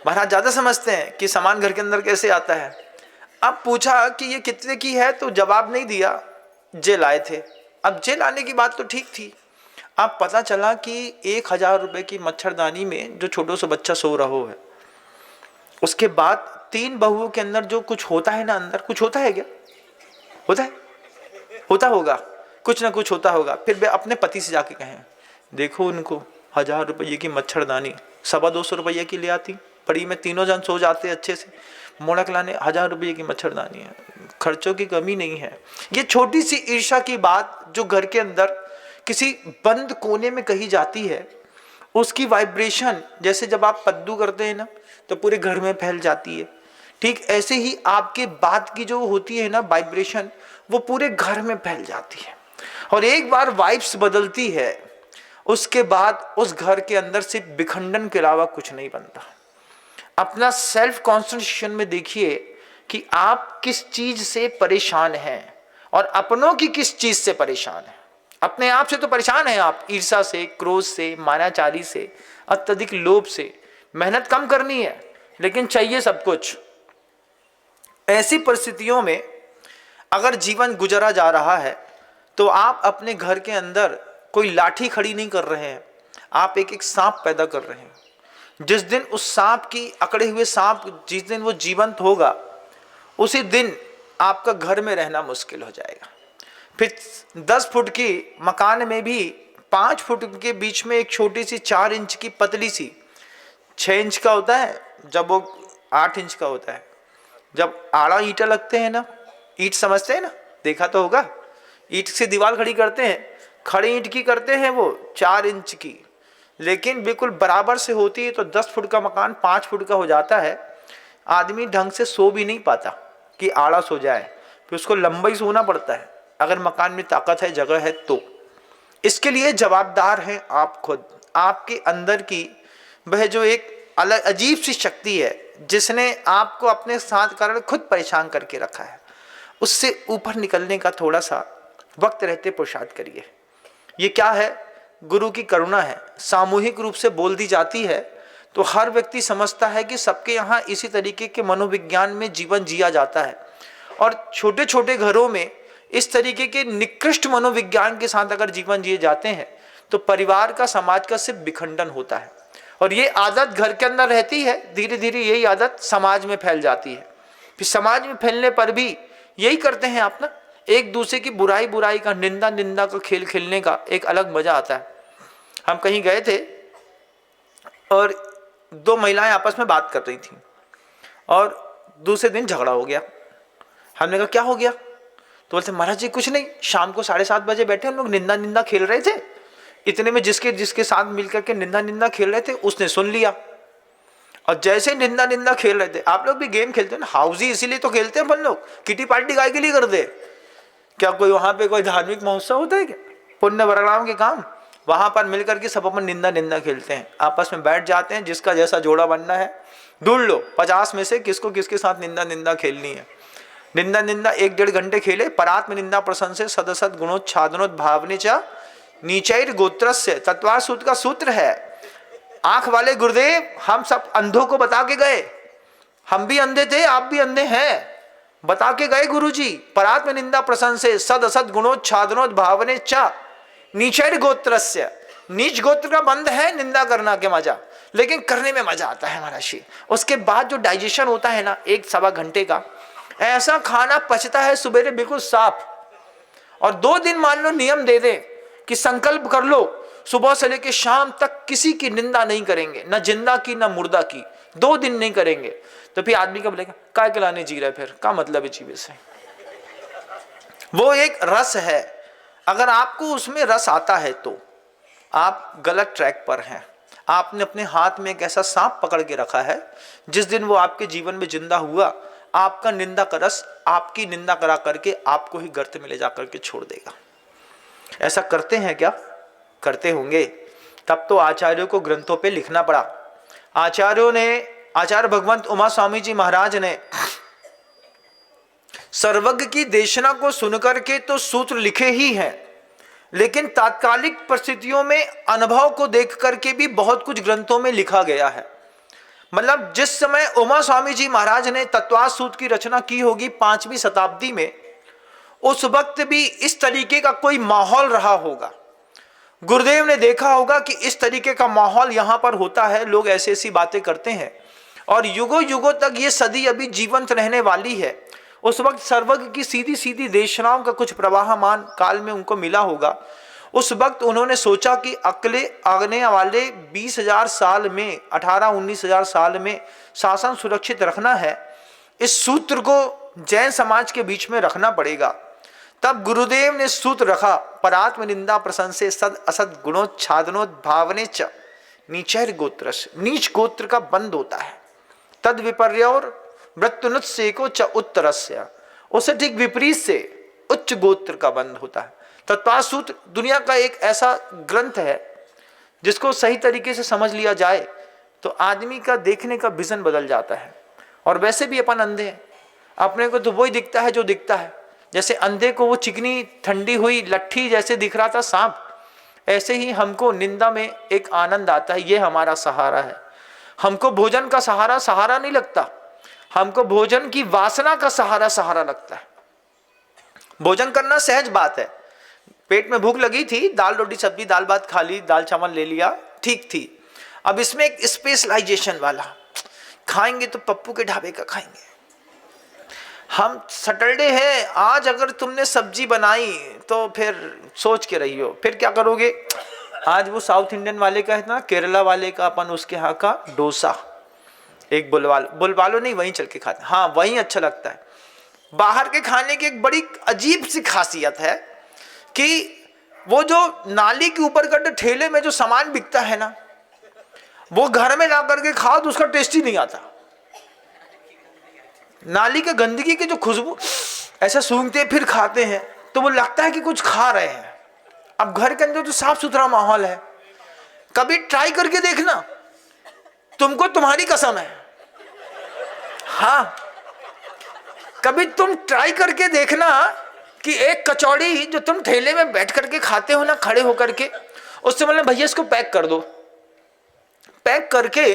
महाराज ज्यादा समझते हैं कि सामान घर के अंदर कैसे आता है। अब पूछा कि ये कितने की है, तो जवाब नहीं दिया, जे लाए थे। अब जे लाने की बात तो ठीक थी। अब पता चला कि 1000 रुपए की मच्छरदानी में जो छोटो सा बच्चा सो रहा है, उसके बाद 3 बहुओं के अंदर जो कुछ होता है ना, अंदर कुछ होता है क्या? होता है, होता होगा, कुछ ना कुछ होता होगा। फिर वे अपने पति से जाके कहें, देखो उनको 1000 रुपये की मच्छरदानी 250 रुपये की ले आती, पड़ी में तीनों जन सो जाते अच्छे से, मोड़क लाने 1000 रुपये की मच्छरदानी है, खर्चों की कमी नहीं है। ये छोटी सी ईर्ष्या की बात जो घर के अंदर किसी बंद कोने में कही जाती है, उसकी वाइब्रेशन जैसे जब आप पद्दू करते हैं ना तो पूरे घर में फैल जाती है, ठीक ऐसे ही आपके बात की जो होती है ना वाइब्रेशन, वो पूरे घर में फैल जाती है। और एक बार वाइब्स बदलती है, उसके बाद उस घर के अंदर से विखंडन के अलावा कुछ नहीं बनता। अपना सेल्फ कॉन्सेंट्रेशन में देखिए कि आप किस चीज से परेशान हैं और अपनों की किस चीज से परेशान है। अपने आप से तो परेशान है आप, ईर्ष्या से, क्रोध से, मायाचारी से, अत्यधिक लोभ से। मेहनत कम करनी है लेकिन चाहिए सब कुछ। ऐसी परिस्थितियों में अगर जीवन गुजरा जा रहा है तो आप अपने घर के अंदर कोई लाठी खड़ी नहीं कर रहे हैं, आप एक सांप पैदा कर रहे हैं। जिस दिन उस सांप की, अकड़े हुए सांप जिस दिन वो जीवंत होगा, उसी दिन आपका घर में रहना मुश्किल हो जाएगा। फिर 10 फुट की मकान में भी 5 फुट के बीच में एक छोटी सी 4 इंच की पतली सी, 6 इंच का होता है जब वो 8 इंच का होता है, जब आड़ा ईंटें लगते हैं ना, ईंट समझते हैं ना, देखा तो होगा, ईंट से दीवार खड़ी करते हैं, खड़ी ईंट की करते हैं वो 4 इंच की, लेकिन बिल्कुल बराबर से होती है तो 10 फुट का मकान 5 फुट का हो जाता है। आदमी ढंग से सो भी नहीं पाता कि आड़ा सो जाए, फिर उसको लंबा ही सोना पड़ता है अगर मकान में ताकत है, जगह है तो। इसके लिए जवाबदार हैं आप खुद। आपके अंदर की वह जो एक अलग अजीब सी शक्ति है जिसने आपको अपने साथ कारण खुद परेशान करके रखा है, उससे ऊपर निकलने का थोड़ा सा वक्त रहते पुरुषार्थ करिए। ये क्या है? गुरु की करुणा है, सामूहिक रूप से बोल दी जाती है तो हर व्यक्ति समझता है कि सबके यहाँ इसी तरीके के मनोविज्ञान में जीवन जिया जाता है। और छोटे छोटे घरों में इस तरीके के निकृष्ट मनोविज्ञान के साथ अगर जीवन जिए जाते हैं तो परिवार का, समाज का सिर्फ विखंडन होता है। और ये आदत घर के अंदर रहती है, धीरे धीरे यही आदत समाज में फैल जाती है। फिर समाज में फैलने पर भी यही करते हैं आप ना, एक दूसरे की बुराई बुराई का, निंदा निंदा का खेल खेलने का एक अलग मजा आता है। हम कहीं गए थे और 2 महिलाएं आपस में बात कर रही थी और दूसरे दिन झगड़ा हो गया। हमने कहा क्या हो गया? तो बोलते महाराज जी कुछ नहीं, शाम को 7:30 बजे बैठे हम लोग निंदा निंदा खेल रहे थे, इतने में जिसके जिसके साथ मिलकर के निंदा निंदा खेल रहे थे उसने सुन लिया, और जैसे निंदा निंदा खेल रहे थे, आप लोग भी गेम खेलते हैं ना, हाउजी इसीलिए तो खेलते हैं अपन लोग, किटी पार्टी गाय के लिए करते, क्या कोई वहां पे कोई धार्मिक महोत्सव होता है क्या, पुण्य वर्णाम के काम, वहां पर मिलकर के सब अपन निंदा निंदा खेलते हैं, आपस में बैठ जाते हैं, जिसका जैसा जोड़ा बनना है ढूंढ लो, 50 में से किसको किसके साथ निंदा निंदा खेलनी है। निंदा निंदा 1-1.5 घंटे खेले, परात्म निंदा प्रशंसे सदसद गुणोच्छादनोद भावने चा नीचैर गोत्रस्य, तत्वार सूत्र का सूत्र है। आंख वाले गुरुदेव हम सब अंधों को बता के गए, हम भी अंधे थे, आप भी अंधे हैं, बता के गए गुरुजी, परात्म निंदा प्रशंसे सद असद गुणोच्छादनोद भावने चा नीचैर गोत्रस्य, नीच गोत्र का बंद है निंदा करना के मजा, लेकिन करने में मजा आता है महाराज। उसके बाद जो डाइजेशन होता है ना 1-1.25 घंटे का, ऐसा खाना पचता है सुबेरे बिल्कुल साफ। और 2 दिन मान लो नियम दे दे कि संकल्प कर लो सुबह से लेकर शाम तक किसी की निंदा नहीं करेंगे, ना जिंदा की ना मुर्दा की, 2 दिन नहीं करेंगे, तो फिर आदमी का बोलेगा काय कलाने जी रहा है, फिर क्या मतलब है जीवे से। वो एक रस है, अगर आपको उसमें रस आता है तो आप गलत ट्रैक पर हैं। आपने अपने हाथ में एक ऐसा सांप पकड़ के रखा है, जिस दिन वो आपके जीवन में जिंदा हुआ, आपका निंदा का रस आपकी निंदा करा करके आपको ही गर्त में ले जाकर के छोड़ देगा। ऐसा करते हैं क्या? करते होंगे, तब तो आचार्यों को ग्रंथों पे लिखना पड़ा। आचार्यों ने, आचार्य भगवंत उमा स्वामी जी महाराज ने सर्वज्ञ की देशना को सुनकर के तो सूत्र लिखे ही हैं, लेकिन तात्कालिक परिस्थितियों में अनुभव को देख करके भी बहुत कुछ ग्रंथों में लिखा गया है। मतलब जिस समय उमा स्वामी जी महाराज ने तत्वार्थ सूत्र की रचना की होगी 5वीं शताब्दी में, उस वक्त भी इस तरीके का कोई माहौल रहा होगा। गुरुदेव ने देखा होगा कि इस तरीके का माहौल यहाँ पर होता है, लोग ऐसी ऐसी बातें करते हैं, और युगों युगों तक ये सदी अभी जीवंत रहने वाली है। उस वक्त सर्वज्ञ की सीधी सीधी देशनाओं का कुछ प्रवाहमान काल में उनको मिला होगा। उस वक्त उन्होंने सोचा कि अगले आने वाले 20,000 साल में, 18-19,000 साल में शासन सुरक्षित रखना है, इस सूत्र को जैन समाज के बीच में रखना पड़ेगा। तब गुरुदेव ने सूत्र रखा, परात्म निंदा प्रशंसे सद असद गुणोच्छादनोद भावने च नीचैर गोत्रस्य, नीच गोत्र का बंद होता है। तद विपर्योर मृत्युनुत्सेको च उत्तरस्य, उसे ठीक विपरीत से उच्च गोत्र का बंद होता है। तत्वार्थ सूत्र दुनिया का एक ऐसा ग्रंथ है जिसको सही तरीके से समझ लिया जाए तो आदमी का देखने का विजन बदल जाता है। और वैसे भी अपन अंधे हैं, अपने को तो वही दिखता है जो दिखता है। जैसे अंधे को वो चिकनी ठंडी हुई लट्ठी जैसे दिख रहा था सांप, ऐसे ही हमको निंदा में एक आनंद आता है, ये हमारा सहारा है। हमको भोजन का सहारा सहारा नहीं लगता, हमको भोजन की वासना का सहारा सहारा लगता है। भोजन करना सहज बात है, पेट में भूख लगी थी, दाल रोटी सब्जी दाल भात खा ली, दाल चावल ले लिया, ठीक थी। अब इसमें एक स्पेशलाइजेशन वाला, खाएंगे तो पप्पू के ढाबे का खाएंगे। हम सैटरडे है, आज अगर तुमने सब्जी बनाई तो फिर सोच के रहियो, फिर क्या करोगे? आज वो साउथ इंडियन वाले का है ना, केरला वाले का, अपन उसके यहाँ का डोसा, एक बुलवालो नहीं, वहीं चल के खाते, हाँ वहीं अच्छा लगता है। बाहर के खाने की एक बड़ी अजीब सी खासियत है कि वो जो नाली के ऊपर का ठेले में जो सामान बिकता है ना, वो घर में ला करके खाओ तो उसका टेस्ट ही नहीं आता। नाली के गंदगी की जो खुशबू ऐसा सूंघते फिर खाते हैं तो वो लगता है कि कुछ खा रहे हैं। अब घर के अंदर तो साफ सुथरा माहौल है, कभी ट्राई करके देखना, तुमको तुम्हारी कसम है, हाँ कभी तुम ट्राई करके देखना कि एक कचौड़ी जो तुम ठेले में बैठ करके खाते हो ना, खड़े होकर के, उससे बोलना भैया इसको पैक कर दो, पैक करके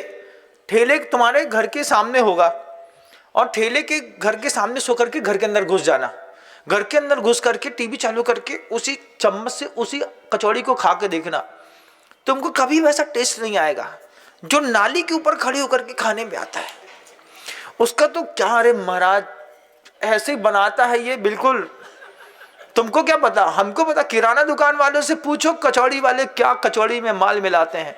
ठेले तुम्हारे घर के सामने होगा, और ठेले के घर के सामने सो करके घर के अंदर घुस जाना, घर के अंदर घुस करके टीवी चालू करके उसी चम्मच से उसी कचौड़ी को खा के देखना, तुमको कभी वैसा टेस्ट नहीं आएगा जो नाली के ऊपर खड़े होकर के खाने में आता है। उसका तो क्या, अरे महाराज ऐसे बनाता है ये, बिल्कुल तुमको क्या पता, हमको पता। किराना दुकान वालों से पूछो कचौड़ी वाले क्या कचौड़ी में माल मिलाते हैं।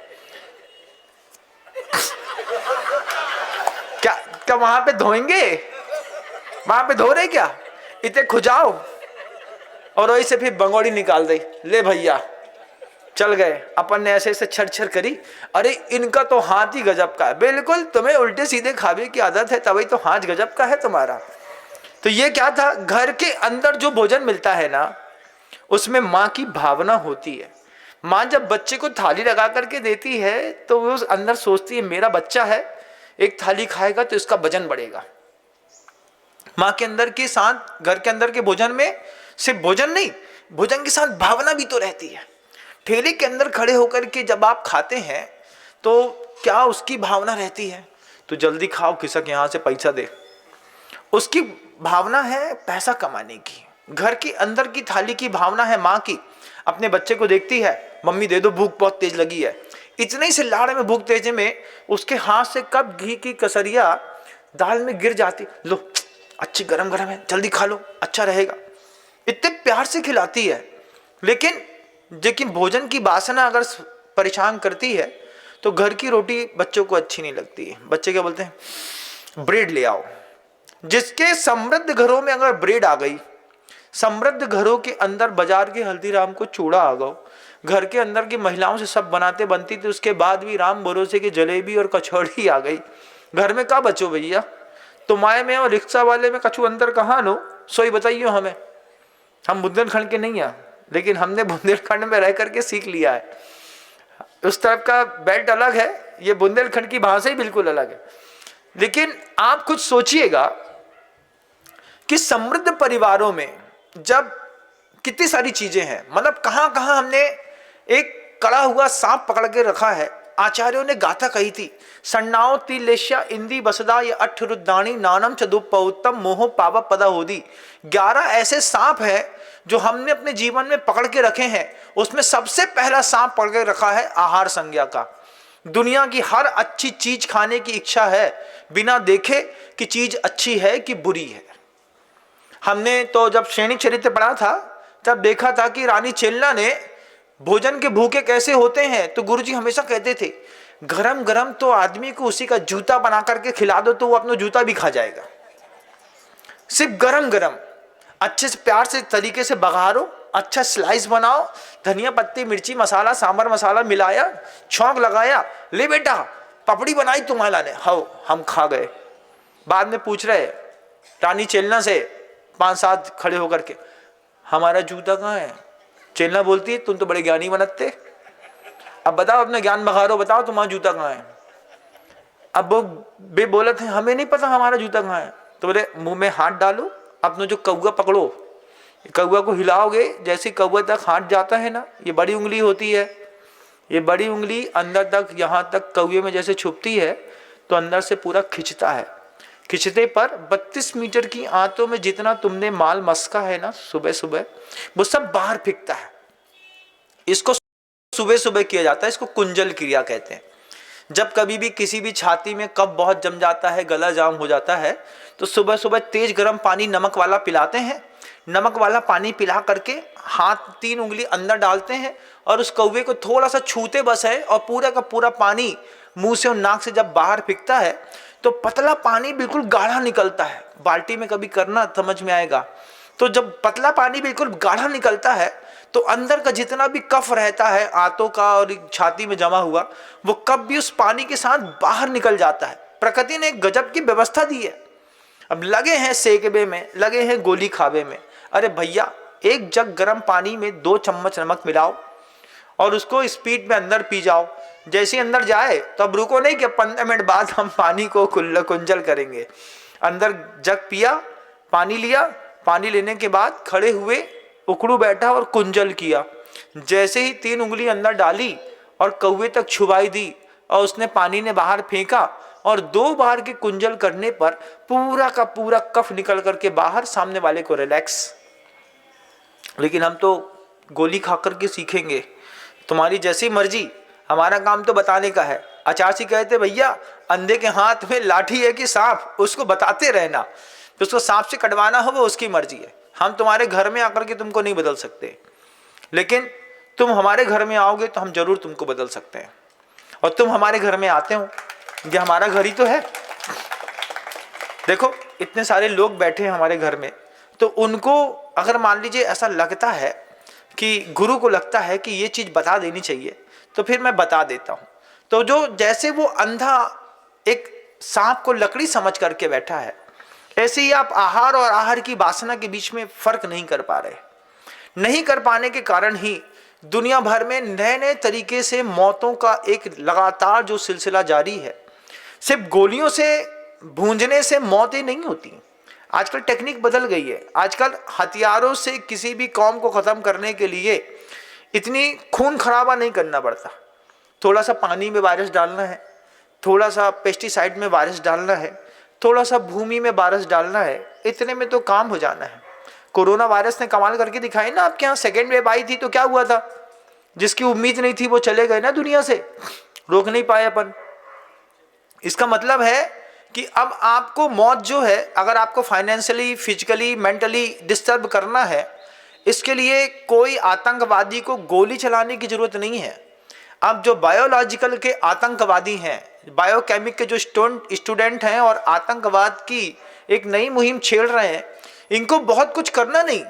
क्या क्या वहां पे धोएंगे? वहां पे धो रहे क्या? इतने खुजाओ और वही से फिर बंगोड़ी निकाल दे, ले भैया चल गए, अपन ने ऐसे ऐसे छर छर करी, अरे इनका तो हाथ ही गजब का है। बिल्कुल, तुम्हें उल्टे सीधे खाने की आदत है, तभी तो हाथ गजब का है तुम्हारा। तो ये क्या था, घर के अंदर जो भोजन मिलता है ना, उसमें माँ की भावना होती है। माँ जब बच्चे को थाली लगा करके देती है तो वो अंदर सोचती है मेरा बच्चा है, एक थाली खाएगा तो इसका वजन बढ़ेगा। माँ के अंदर के साथ घर के अंदर के भोजन में सिर्फ भोजन नहीं, भोजन के साथ भावना भी तो रहती है। ठेले के अंदर खड़े होकर के जब आप खाते हैं तो क्या उसकी भावना रहती है, तो जल्दी खाओ, किसक यहाँ से पैसा दे, उसकी भावना है पैसा कमाने की। घर के अंदर की थाली की भावना है माँ की, अपने बच्चे को देखती है, मम्मी दे दो, भूख बहुत तेज लगी है। इतने ही से लाड़ में, भूख तेज में उसके हाथ से कब घी की कसरिया दाल में गिर जाती, लो अच्छी गरम गरम है, जल्दी खा लो, अच्छा रहेगा, इतने प्यार से खिलाती है। लेकिन भोजन की वासना अगर परेशान करती है तो घर की रोटी बच्चों को अच्छी नहीं लगती है। बच्चे क्या बोलते हैं, ब्रेड ले आओ। जिसके समृद्ध घरों में अगर ब्रेड आ गई, समृद्ध घरों के अंदर बाजार के हल्दीराम को चूड़ा आ गया, घर के अंदर की महिलाओं से सब बनाते बनती थी, उसके बाद भी राम भरोसे की जलेबी और कचौड़ी आ गई, घर में क्या बचो भैया। तो माए में और रिक्शा वाले में कछु अंतर कहाँ लो, सोई बताइयो हमें। हम बुंदेलखंड के नहीं हैं, लेकिन हमने बुंदेलखंड में रह करके सीख लिया है। उस तरफ का बेल्ट अलग है, ये बुंदेलखंड की भाषा ही बिल्कुल अलग है। लेकिन आप कुछ सोचिएगा कि समृद्ध परिवारों में जब कितनी सारी चीजें हैं, मतलब कहां कहां हमने एक कड़ा हुआ सांप पकड़ के रखा है। आचार्यों ने गाथा कही थी, सन्नाओ तिलेश्या इंदी बसदा ये अठरुद्धानी नानम चदुपौत्तम मोह पावा पदा होदी। 11 ऐसे सांप है जो हमने अपने जीवन में पकड़ के रखे हैं। उसमें सबसे पहला सांप पकड़ के रखा है आहार संज्ञा का। दुनिया की हर अच्छी चीज खाने की इच्छा है, बिना देखे कि चीज अच्छी है कि बुरी है। हमने तो जब श्रेणी चरित्र पढ़ा था तब देखा था कि रानी चेलना ने भोजन के भूखे कैसे होते हैं, तो गुरुजी हमेशा कहते थे गरम गरम तो आदमी को उसी का जूता बना करके खिला दो तो वो अपना जूता भी खा जाएगा। सिर्फ गरम गरम अच्छे से प्यार से तरीके से बघारो, अच्छा स्लाइस बनाओ, धनिया पत्ती मिर्ची मसाला सांभर मसाला मिलाया, छौंक लगाया, ले बेटा पपड़ी बनाई तुम्हारा ने, हाओ हम खा गए। बाद में पूछ रहे रानी चेलना से 5-7 खड़े होकर के, हमारा जूता कहाँ है। चेलना बोलती है तुम तो बड़े ज्ञानी बनते, अब बताओ अपना ज्ञान बघारो, बताओ तुम्हारा जूता कहाँ है। अब वो बे बोले थे हमें नहीं पता हमारा जूता कहाँ है। तो बोले मुंह में हाथ डालो, अपना जो कौवा पकड़ो, कौवा को हिलाओगे, जैसे कौवा तक हाथ जाता है ना, ये बड़ी उंगली होती है, ये बड़ी उंगली अंदर तक, यहाँ तक कौवे में जैसे छुपती है तो अंदर से पूरा खिंचता है। खिंचते पर 32 मीटर की आंतों में जितना तुमने माल मस्का है ना सुबह सुबह, वो सब बाहर फेंकता है। इसको सुबह सुबह किया जाता है, इसको कुंजल क्रिया कहते हैं। जब कभी भी किसी भी छाती में कफ बहुत जम जाता है, गला जाम हो जाता है, तो सुबह सुबह तेज गर्म पानी नमक वाला पिलाते हैं। नमक वाला पानी पिला करके हाथ 3 उंगली अंदर डालते हैं और उस कौवे को थोड़ा सा छूते बस है, और पूरा का पूरा पानी मुंह से और नाक से जब बाहर फेंकता है तो पतला पानी बिल्कुल गाढ़ा निकलता है। बाल्टी में कभी करना समझ में आएगा। तो जब पतला पानी बिल्कुल गाढ़ा निकलता है तो अंदर का जितना भी कफ रहता है आंतों का और छाती में जमा हुआ, वो कफ भी उस पानी के साथ बाहर निकल जाता है। प्रकृति ने एक गजब की व्यवस्था दी है। अब लगे हैं सेकबे में, लगे हैं गोली खाबे में। अरे भैया, एक जग गर्म पानी में 2 चम्मच नमक मिलाओ और उसको स्पीड में अंदर पी जाओ। जैसे अंदर जाए तो अब रुको नहीं कि 15 मिनट बाद हम पानी को कुंजल करेंगे। अंदर जग पिया, पानी लिया, पानी लेने के बाद खड़े हुए, उकड़ू बैठा और कुंजल किया। जैसे ही 3 उंगली अंदर डाली और कौवे तक छुपाई दी और उसने पानी ने बाहर फेंका, और 2 बार के कुंजल करने पर पूरा का पूरा कफ निकल करके बाहर, सामने वाले को रिलैक्स। लेकिन हम तो गोली खा करके सीखेंगे, तुम्हारी जैसी मर्जी, हमारा काम तो बताने का है। आचार्य कहते भैया अंधे के हाथ में लाठी है कि सांप, उसको बताते रहना, तो उसको सांप से कटवाना हो वो उसकी मर्जी है। हम तुम्हारे घर में आकर के तुमको नहीं बदल सकते, लेकिन तुम हमारे घर में आओगे तो हम जरूर तुमको बदल सकते हैं। और तुम हमारे घर में आते हो, ये हमारा घर ही तो है। देखो इतने सारे लोग बैठे हैं हमारे घर में, तो उनको अगर मान लीजिए ऐसा लगता है कि गुरु को लगता है कि ये चीज़ बता देनी चाहिए, तो फिर मैं बता देता हूँ। तो जो जैसे वो अंधा एक सांप को लकड़ी समझ करके बैठा है, ऐसे ही आप आहार और आहार की वासना के बीच में फर्क नहीं कर पा रहे। नहीं कर पाने के कारण ही दुनिया भर में नए नए तरीके से मौतों का एक लगातार जो सिलसिला जारी है। सिर्फ गोलियों से भूंजने से मौतें नहीं होती, आजकल टेक्निक बदल गई है। आजकल हथियारों से किसी भी कौम को ख़त्म करने के लिए इतनी खून खराबा नहीं करना पड़ता। थोड़ा सा पानी में वायरस डालना है, थोड़ा सा पेस्टिसाइड में वायरस डालना है, थोड़ा सा भूमि में वायरस डालना है, इतने में तो काम हो जाना है। कोरोना वायरस ने कमाल करके दिखाई ना। आपके यहाँ सेकेंड वेव आई थी तो क्या हुआ था, जिसकी उम्मीद नहीं थी वो चले गए ना दुनिया से, रोक नहीं पाए अपन। इसका मतलब है कि अब आपको मौत जो है, अगर आपको फाइनेंशियली, फिजिकली, मेंटली डिस्टर्ब करना है, इसके लिए कोई आतंकवादी को गोली चलाने की जरूरत नहीं है। अब जो बायोलॉजिकल के आतंकवादी हैं, बायोकेमिक के जो स्टूडेंट हैं और आतंकवाद की एक नई मुहिम छेड़ रहे हैं, इनको बहुत कुछ करना नहीं।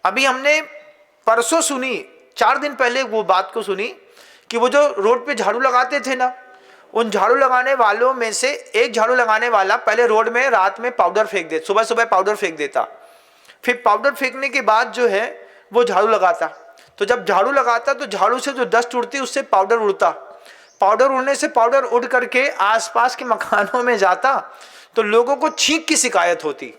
अभी हमने परसों सुनी, 4 दिन पहले वो बात को सुनी कि वो जो रोड पे झाड़ू लगाते थे ना, उन झाड़ू लगाने वालों में से एक झाड़ू लगाने वाला पहले रोड में रात में पाउडर फेंक देता, सुबह सुबह पाउडर फेंक देता, फिर पाउडर फेंकने के बाद जो है वो झाड़ू लगाता। तो जब झाड़ू लगाता तो झाड़ू से जो डस्ट उड़ती उससे पाउडर उड़ता, पाउडर उड़ने से पाउडर उड़ करके आसपास के मकानों में जाता, तो लोगों को छींक की शिकायत होती।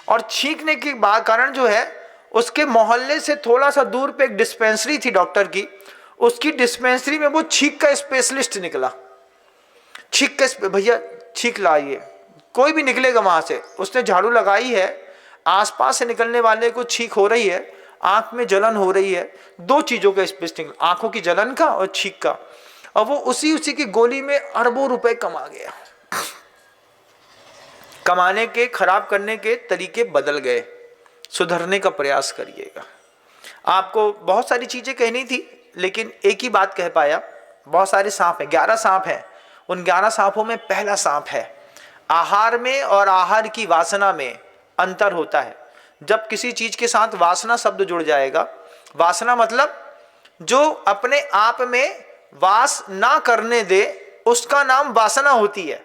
और छींकने के बाद कारण जो है, उसके मोहल्ले से थोड़ा सा दूर पे एक डिस्पेंसरी थी डॉक्टर की, उसकी डिस्पेंसरी में वो छींक का स्पेशलिस्ट निकला। छींक का भैया छींक लाइए, कोई भी निकलेगा वहां से, उसने झाड़ू लगाई है, आसपास से निकलने वाले को छींक हो रही है, आंख में जलन हो रही है, 2 चीजों का स्पेशलिस्ट, आंखों की जलन का और छींक का, और वो उसी की गोली में अरबों रुपए कमा गया। कमाने के, खराब करने के तरीके बदल गए। सुधरने का प्रयास करिएगा। आपको बहुत सारी चीजें कहनी थी, लेकिन एक ही बात कह पाया। बहुत सारे सांप हैं, 11 सांप हैं। उन 11 सांपों में पहला सांप है, आहार में और आहार की वासना में अंतर होता है। जब किसी चीज के साथ वासना शब्द जुड़ जाएगा, वासना मतलब जो अपने आप में वास ना करने दे, उसका नाम वासना होती है।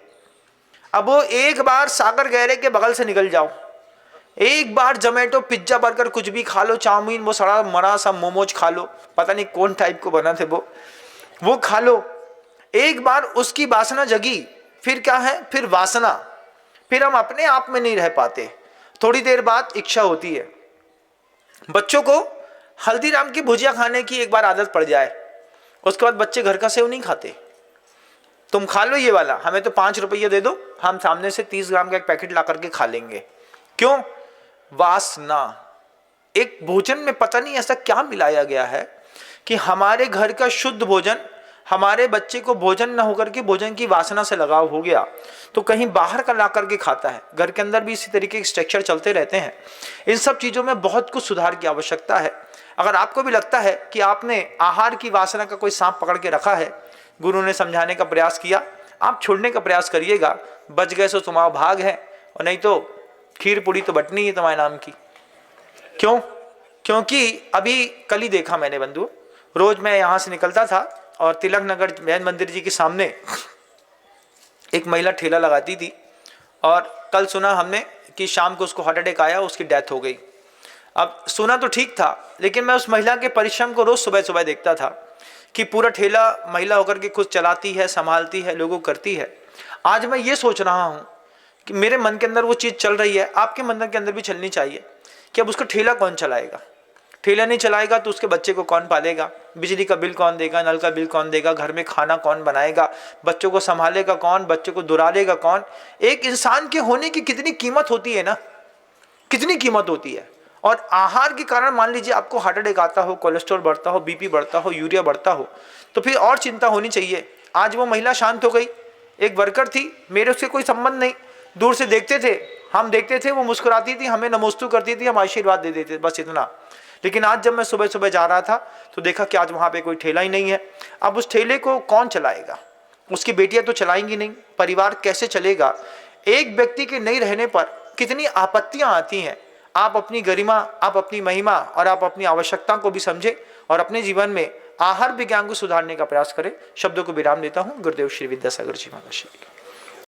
अब वो एक बार सागर गहरे के बगल से निकल जाओ, एक बार जोमेटो, पिज्जा, बर्गर कुछ भी खा लो, चाउमीन, वो सड़ा मरा सा मोमोज खा लो, पता नहीं कौन टाइप को बना थे वो खा लो, एक बार उसकी वासना जगी, फिर क्या है, फिर वासना, फिर हम अपने आप में नहीं रह पाते। थोड़ी देर बाद इच्छा होती है। बच्चों को हल्दीराम की भुजिया खाने की एक बार आदत पड़ जाए, उसके बाद बच्चे घर का सेव नहीं खाते। तुम खा लो ये वाला, हमें तो 5 रुपये दे दो, हम सामने से 30 ग्राम का एक पैकेट ला करके खा लेंगे। क्यों? वासना। एक भोजन में पता नहीं ऐसा क्या मिलाया गया है कि हमारे घर का शुद्ध भोजन हमारे बच्चे को भोजन न होकर के भोजन की वासना से लगाव हो गया, तो कहीं बाहर का ला करके खाता है। घर के अंदर भी इसी तरीके के स्ट्रक्चर चलते रहते हैं। इन सब चीज़ों में बहुत कुछ सुधार की आवश्यकता है। अगर आपको भी लगता है कि आपने आहार की वासना का कोई सांप पकड़ के रखा है, गुरु ने समझाने का प्रयास किया, आप छोड़ने का प्रयास करिएगा। बच गए सो तुम्हारा भाग है, और नहीं तो खीर पूड़ी तो बटनी है तुम्हारे नाम की। क्यों? क्योंकि अभी कल ही देखा मैंने बंधु, रोज मैं यहाँ से निकलता था और तिलक नगर जैन मंदिर जी के सामने एक महिला ठेला लगाती थी, और कल सुना हमने कि शाम को उसको हार्ट अटैक आया, उसकी डेथ हो गई। अब सुना तो ठीक था, लेकिन मैं उस महिला के परिश्रम को रोज सुबह सुबह देखता था कि पूरा ठेला महिला होकर के खुद चलाती है, संभालती है, लोगों करती है। आज मैं ये सोच रहा हूँ कि मेरे मन के अंदर वो चीज़ चल रही है, आपके मन के अंदर भी चलनी चाहिए कि अब उसका ठेला कौन चलाएगा। ठेला नहीं चलाएगा तो उसके बच्चे को कौन पालेगा, बिजली का बिल कौन देगा, नल का बिल कौन देगा, घर में खाना कौन बनाएगा, बच्चों को संभालेगा कौन, बच्चों को दुलारेगा कौन। एक इंसान के होने की कितनी कीमत होती है ना, कितनी कीमत होती है। और आहार के कारण मान लीजिए आपको हार्ट अटैक आता हो, कोलेस्ट्रॉल बढ़ता हो, बीपी बढ़ता हो, यूरिया बढ़ता हो, तो फिर और चिंता होनी चाहिए। आज वो महिला शांत हो गई। एक वर्कर थी, मेरे उससे कोई संबंध नहीं, दूर से देखते थे, हम देखते थे, वो मुस्कुराती थी, हमें नमोस्तु करती थी, हम आशीर्वाद दे देते, बस इतना। लेकिन आज जब मैं सुबह सुबह जा रहा था तो देखा कि आज वहाँ पे कोई ठेला ही नहीं है। अब उस ठेले को कौन चलाएगा? उसकी बेटियां तो चलाएंगी नहीं, परिवार कैसे चलेगा? एक व्यक्ति के नहीं रहने पर कितनी आपत्तियां आती हैं। आप अपनी गरिमा, आप अपनी महिमा और आप अपनी आवश्यकता को भी समझें और अपने जीवन में आहार विज्ञान को सुधारने का प्रयास करें। शब्दों को विराम देता हूं। गुरुदेव श्री विद्यासागर जी महाराज।